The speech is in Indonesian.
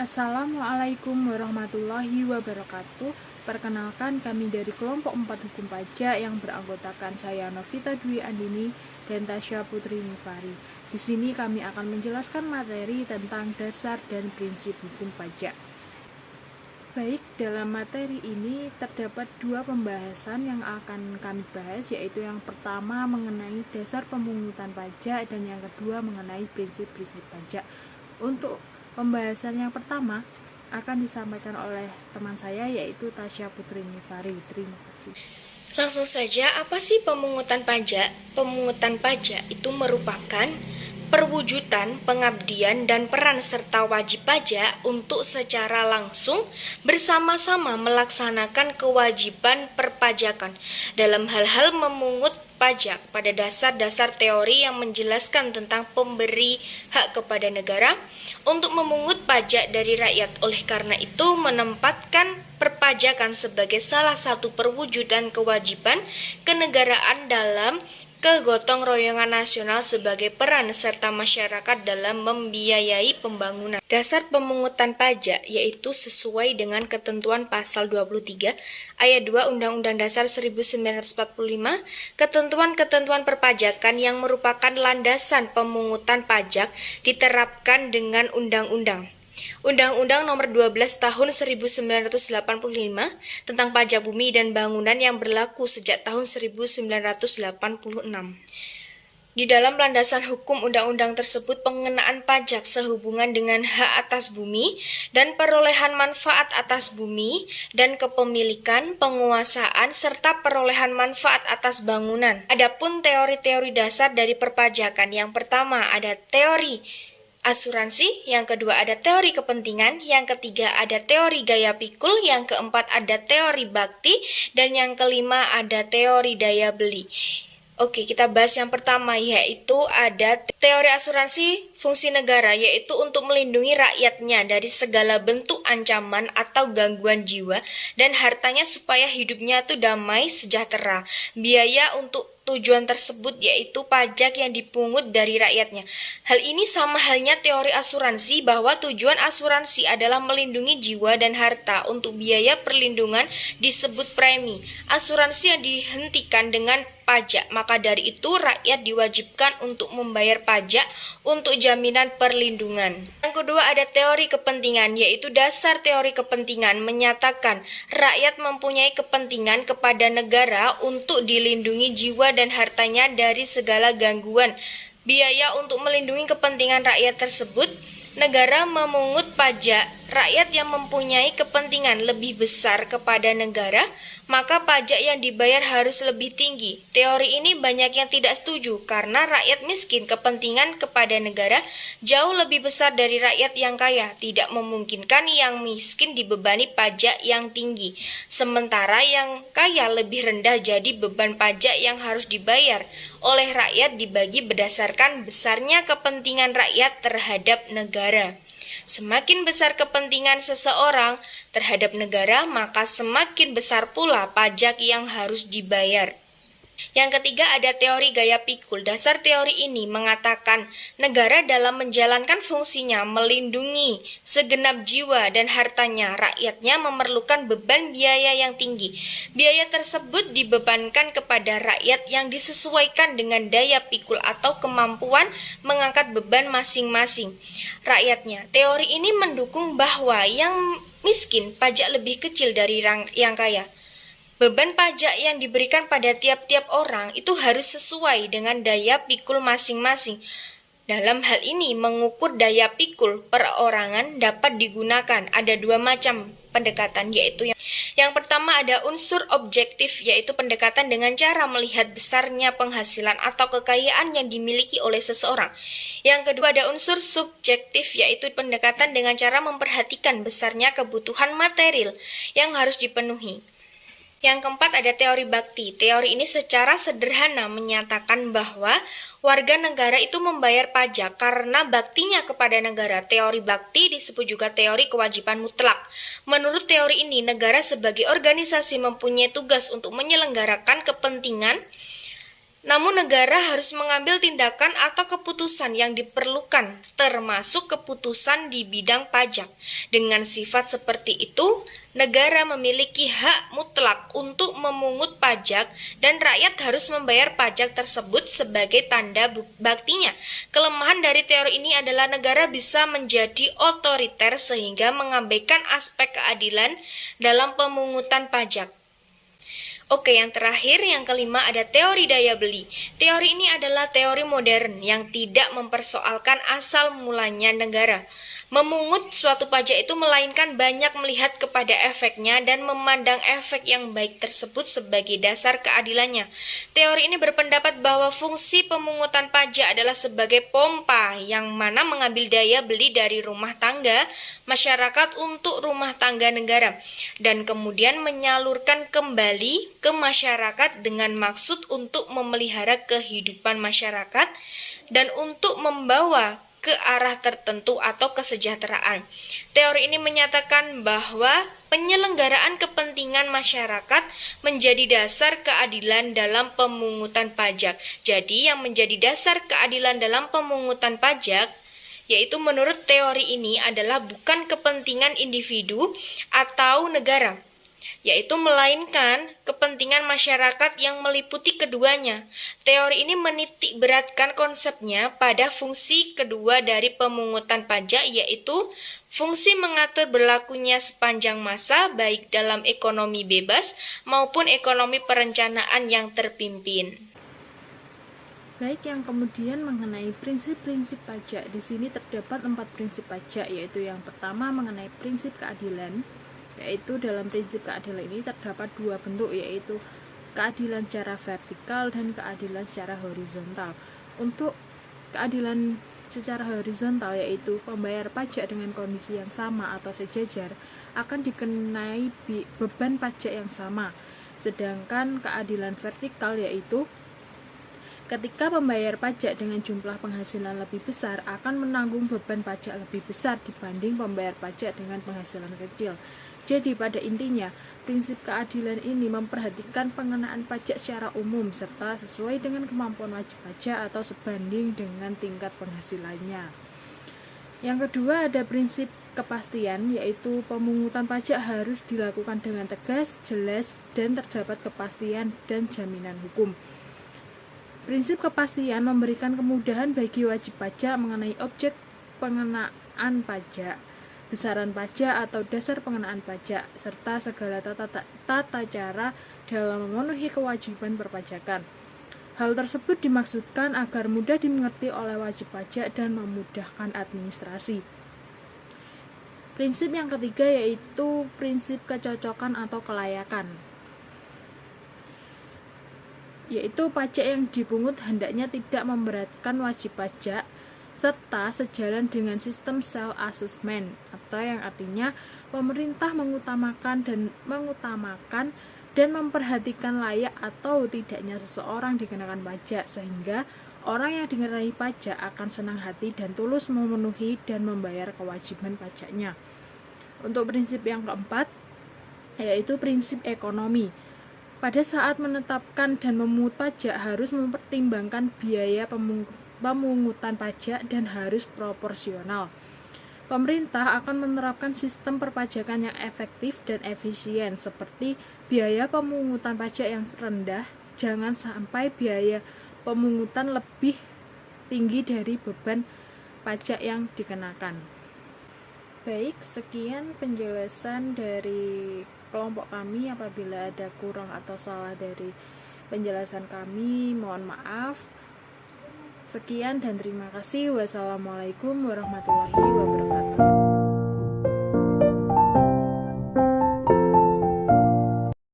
Assalamualaikum warahmatullahi wabarakatuh. Perkenalkan, kami dari kelompok 4 Hukum Pajak yang beranggotakan saya Novita Dwi Andini dan Tasya Putri Nifari. Di sini kami akan menjelaskan materi tentang dasar dan prinsip hukum pajak. Baik, dalam materi ini terdapat dua pembahasan yang akan kami bahas, yaitu yang pertama mengenai dasar pemungutan pajak dan yang kedua mengenai prinsip-prinsip pajak. Untuk pembahasan yang pertama akan disampaikan oleh teman saya, yaitu Tasya Putri Nifari. Terima kasih. Langsung saja, apa sih pemungutan pajak? Pemungutan pajak itu merupakan perwujudan pengabdian dan peran serta wajib pajak untuk secara langsung bersama-sama melaksanakan kewajiban perpajakan dalam hal-hal memungut pajak pada dasar-dasar teori yang menjelaskan tentang pemberi hak kepada negara untuk memungut pajak dari rakyat. Oleh karena itu, menempatkan perpajakan sebagai salah satu perwujudan kewajiban kenegaraan dalam kegotong royongan nasional sebagai peran serta masyarakat dalam membiayai pembangunan. Dasar pemungutan pajak yaitu sesuai dengan ketentuan pasal 23 ayat 2 Undang-Undang Dasar 1945, ketentuan-ketentuan perpajakan yang merupakan landasan pemungutan pajak diterapkan dengan undang-undang. Undang-Undang Nomor 12 Tahun 1985 tentang pajak bumi dan bangunan yang berlaku sejak tahun 1986. Di dalam landasan hukum undang-undang tersebut, pengenaan pajak sehubungan dengan hak atas bumi dan perolehan manfaat atas bumi dan kepemilikan, penguasaan, serta perolehan manfaat atas bangunan. Adapun teori-teori dasar dari perpajakan, yang pertama ada teori asuransi, yang kedua ada teori kepentingan, yang ketiga ada teori gaya pikul, yang keempat ada teori bakti, dan yang kelima ada teori daya beli. Oke, kita bahas yang pertama, yaitu ada teori asuransi fungsi negara, yaitu untuk melindungi rakyatnya dari segala bentuk ancaman atau gangguan jiwa dan hartanya supaya hidupnya itu damai sejahtera. Biaya untuk tujuan tersebut yaitu pajak yang dipungut dari rakyatnya. Hal ini sama halnya teori asuransi, bahwa tujuan asuransi adalah melindungi jiwa dan harta. Untuk biaya perlindungan disebut premi. Asuransi yang dihentikan dengan pajak, maka dari itu rakyat diwajibkan untuk membayar pajak untuk jaminan perlindungan. Yang kedua ada teori kepentingan, yaitu dasar teori kepentingan menyatakan rakyat mempunyai kepentingan kepada negara untuk dilindungi jiwa dan hartanya dari segala gangguan. Biaya untuk melindungi kepentingan rakyat tersebut, negara memungut pajak. Rakyat yang mempunyai kepentingan lebih besar kepada negara, maka pajak yang dibayar harus lebih tinggi. Teori ini banyak yang tidak setuju karena rakyat miskin kepentingan kepada negara jauh lebih besar dari rakyat yang kaya. Tidak memungkinkan yang miskin dibebani pajak yang tinggi, sementara yang kaya lebih rendah, jadi beban pajak yang harus dibayar oleh rakyat dibagi berdasarkan besarnya kepentingan rakyat terhadap negara. Semakin besar kepentingan seseorang terhadap negara, maka semakin besar pula pajak yang harus dibayar. Yang ketiga ada teori gaya pikul. Dasar teori ini mengatakan negara dalam menjalankan fungsinya melindungi segenap jiwa dan hartanya rakyatnya memerlukan beban biaya yang tinggi. Biaya tersebut dibebankan kepada rakyat yang disesuaikan dengan daya pikul atau kemampuan mengangkat beban masing-masing rakyatnya. Teori ini mendukung bahwa yang miskin pajak lebih kecil dari yang kaya. Beban pajak yang diberikan pada tiap-tiap orang itu harus sesuai dengan daya pikul masing-masing. Dalam hal ini, mengukur daya pikul perorangan dapat digunakan. Ada dua macam pendekatan, yaitu yang pertama ada unsur objektif, yaitu pendekatan dengan cara melihat besarnya penghasilan atau kekayaan yang dimiliki oleh seseorang. Yang kedua ada unsur subjektif, yaitu pendekatan dengan cara memperhatikan besarnya kebutuhan material yang harus dipenuhi. Yang keempat ada teori bakti. Teori ini secara sederhana menyatakan bahwa warga negara itu membayar pajak karena baktinya kepada negara. Teori bakti disebut juga teori kewajiban mutlak. Menurut teori ini, negara sebagai organisasi mempunyai tugas untuk menyelenggarakan kepentingan Namun negara harus mengambil tindakan atau keputusan yang diperlukan, termasuk keputusan di bidang pajak. Dengan sifat seperti itu, negara memiliki hak mutlak untuk memungut pajak dan rakyat harus membayar pajak tersebut sebagai tanda baktinya. Kelemahan dari teori ini adalah negara bisa menjadi otoriter sehingga mengabaikan aspek keadilan dalam pemungutan pajak. Oke, yang terakhir, yang kelima ada teori daya beli. Teori ini adalah teori modern yang tidak mempersoalkan asal mulanya negara. Memungut suatu pajak itu melainkan banyak melihat kepada efeknya dan memandang efek yang baik tersebut sebagai dasar keadilannya. Teori ini berpendapat bahwa fungsi pemungutan pajak adalah sebagai pompa yang mana mengambil daya beli dari rumah tangga masyarakat untuk rumah tangga negara dan kemudian menyalurkan kembali ke masyarakat dengan maksud untuk memelihara kehidupan masyarakat dan untuk membawa ke arah tertentu atau kesejahteraan. Teori ini menyatakan bahwa penyelenggaraan kepentingan masyarakat menjadi dasar keadilan dalam pemungutan pajak. Jadi yang menjadi dasar keadilan dalam pemungutan pajak yaitu menurut teori ini adalah bukan kepentingan individu atau negara, yaitu melainkan kepentingan masyarakat yang meliputi keduanya. Teori ini menitik beratkan konsepnya pada fungsi kedua dari pemungutan pajak, yaitu fungsi mengatur berlakunya sepanjang masa baik dalam ekonomi bebas maupun ekonomi perencanaan yang terpimpin. Baik, yang kemudian mengenai prinsip-prinsip pajak. Di sini terdapat 4 prinsip pajak, yaitu yang pertama mengenai prinsip keadilan, yaitu dalam prinsip keadilan ini terdapat 2 bentuk, yaitu keadilan secara vertikal dan keadilan secara horizontal. Untuk keadilan secara horizontal, yaitu pembayar pajak dengan kondisi yang sama atau sejajar akan dikenai beban pajak yang sama. Sedangkan keadilan vertikal yaitu ketika pembayar pajak dengan jumlah penghasilan lebih besar akan menanggung beban pajak lebih besar dibanding pembayar pajak dengan penghasilan kecil. Jadi pada intinya, prinsip keadilan ini memperhatikan pengenaan pajak secara umum serta sesuai dengan kemampuan wajib pajak atau sebanding dengan tingkat penghasilannya. Yang kedua ada prinsip kepastian, yaitu pemungutan pajak harus dilakukan dengan tegas, jelas, dan terdapat kepastian dan jaminan hukum. Prinsip kepastian memberikan kemudahan bagi wajib pajak mengenai objek pengenaan pajak, besaran pajak atau dasar pengenaan pajak, serta segala tata cara dalam memenuhi kewajiban perpajakan. Hal tersebut dimaksudkan agar mudah dimengerti oleh wajib pajak dan memudahkan administrasi. Prinsip yang ketiga yaitu prinsip kecocokan atau kelayakan, yaitu pajak yang dipungut hendaknya tidak memberatkan wajib pajak serta sejalan dengan sistem self-assessment, atau yang artinya pemerintah mengutamakan dan memperhatikan layak atau tidaknya seseorang dikenakan pajak, sehingga orang yang dikenai pajak akan senang hati dan tulus memenuhi dan membayar kewajiban pajaknya. Untuk prinsip yang keempat yaitu prinsip ekonomi. Pada saat menetapkan dan memungut pajak harus mempertimbangkan biaya pemungutan pajak dan harus proporsional. Pemerintah akan menerapkan sistem perpajakan yang efektif dan efisien seperti biaya pemungutan pajak yang rendah, jangan sampai biaya pemungutan lebih tinggi dari beban pajak yang dikenakan. Baik, sekian penjelasan dari kelompok kami. Apabila ada kurang atau salah dari penjelasan kami, mohon maaf. Sekian dan terima kasih. Wassalamualaikum warahmatullahi wabarakatuh.